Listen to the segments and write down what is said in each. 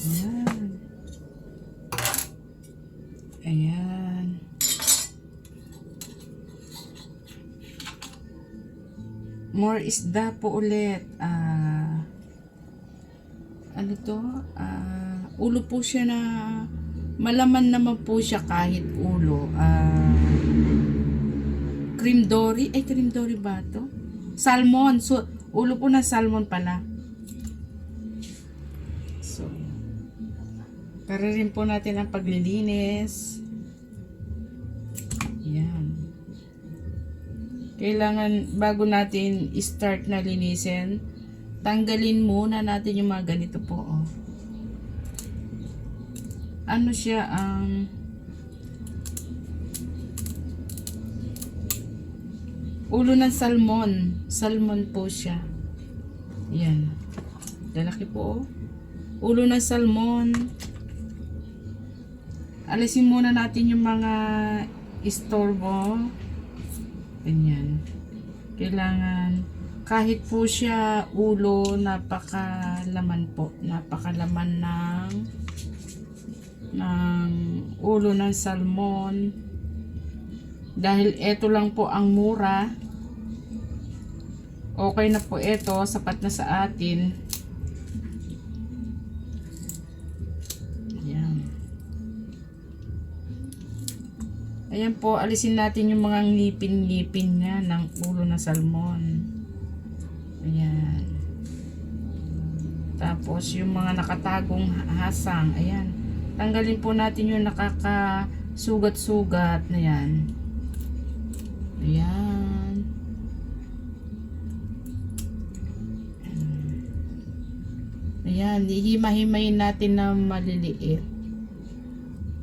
Ayan. Ayan. More isda po ulit. Ano to? Ulo po siya na malaman naman po siya kahit ulo. Cream dory. Ay, cream dory ba to? Salmon. So, ulo po na salmon pala. So, kararin po natin ang paglilinis. Yan. Kailangan, bago natin start na linisin, tanggalin muna natin yung mga ganito po. Oh. Ano siya ang ulo ng salmon. Salmon po siya. Yan. Lalaki po. Oh. Ulo ng salmon. Alisin muna natin yung mga istorbo. Ganyan. Kailangan, kahit po siya ulo, napakalaman po. Napakalaman ng ulo ng salmon. Dahil ito lang po ang mura. Okay na po ito. Sapat na sa atin. Ayan po, alisin natin yung mga ngipin-ngipin niya ng ulo ng salmon. Ayan. Tapos yung mga nakatagong hasang, ayan. Tanggalin po natin yung nakakasugat-sugat na yan. Ayan. Ayan, hihima-himayin natin na maliliit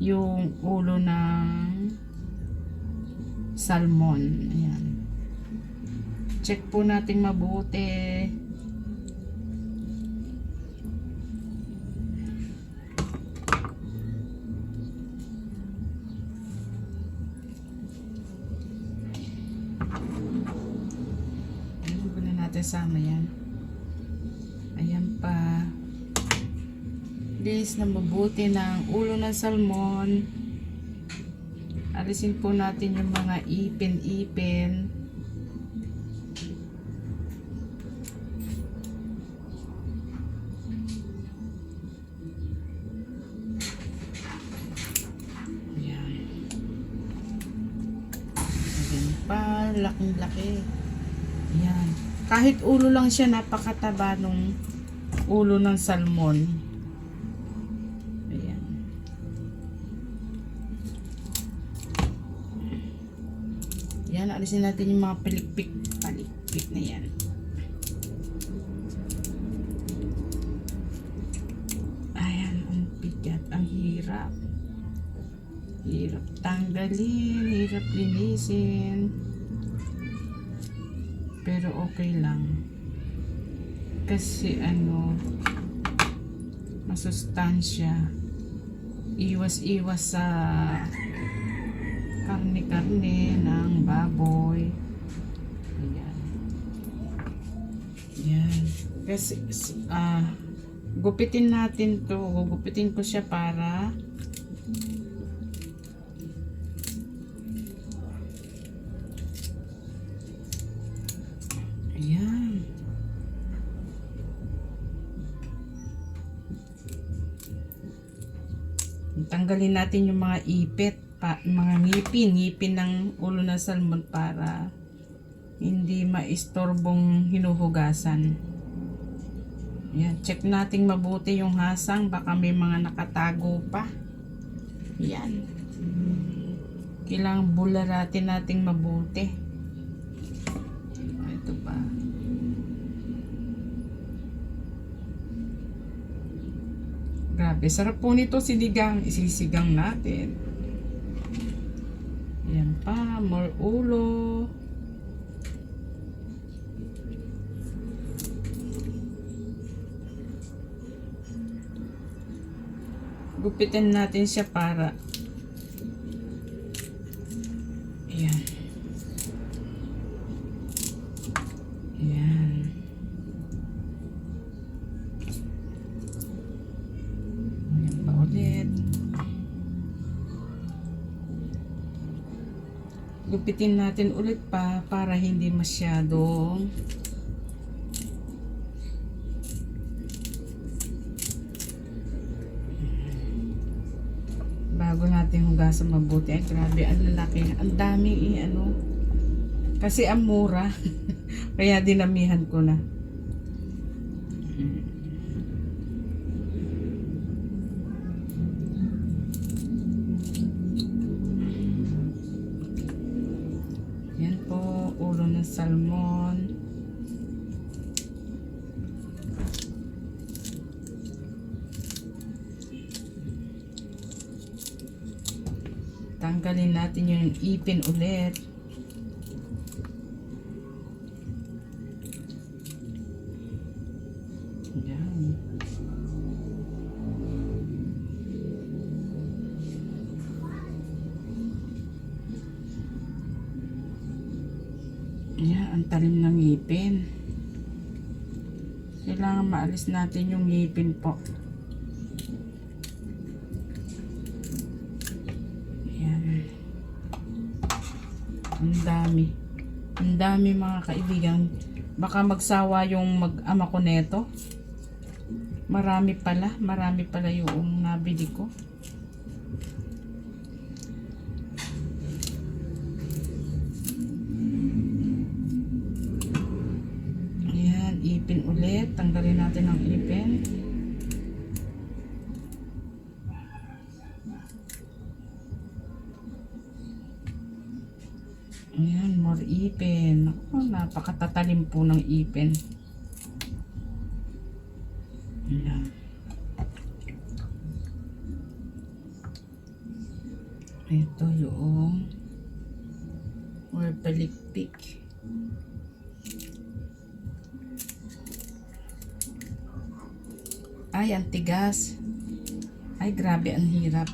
yung ulo ng salmon. Ayan. Check po natin mabuti. Ayan, muna natin sama yan. Ayan pa. Linis na mabuti ng ulo ng salmon. Alisin po natin yung mga ipin-ipin. Ayan. Ayan pa, laking-laki. Ayan. Kahit ulo lang siya, napakataba nung ulo ng salmon. Yan, alisin natin yung mga palikpik na yan. Ayan, ang bigat, ang hirap. Hirap tanggalin, hirap linisin. Pero okay lang. Kasi masustansya. Iwas-iwas sa karne-karne ng baboy. Ayan. Ayan. Kasi, gupitin natin to. Gugupitin ko siya para ayan. Tanggalin natin yung mga ipit. Mga ngipin ng ulo ng salmon para hindi maistorbong hinuhugasan. Yan, check natin mabuti yung hasang, baka may mga nakatago pa. Yan. Kailangan bularatin natin mabuti. Ito pa. Grabe, sarap po nito sinigang. Isisigang natin. Ayan pa, more ulo. Gupitin natin siya para ayan. Ayan. Gupitin natin ulit pa para hindi masyadong bago natin hugasan mabuti. Ay grabe, ang lalaki. Ang daming kasi ang mura. Kaya dinamihan ko na. Yan po, ulo ng salmon. Tanggalin natin yung ipin ulit. Yan. Yan, ang talim ng ngipin. Kailangan maalis natin yung ngipin po. Yan. Ang dami. Ang dami mga kaibigan. Baka magsawa yung mag-ama ko neto. Marami pala yung nabili ko. Ayan, ipin ulit. Tanggalin natin ang ipin. Ayan, more ipin. Ako, napakatatalim po ng ipin. Ayan. Ito yung more palikpik. Ay, ang tigas. Ay, grabe, ang hirap.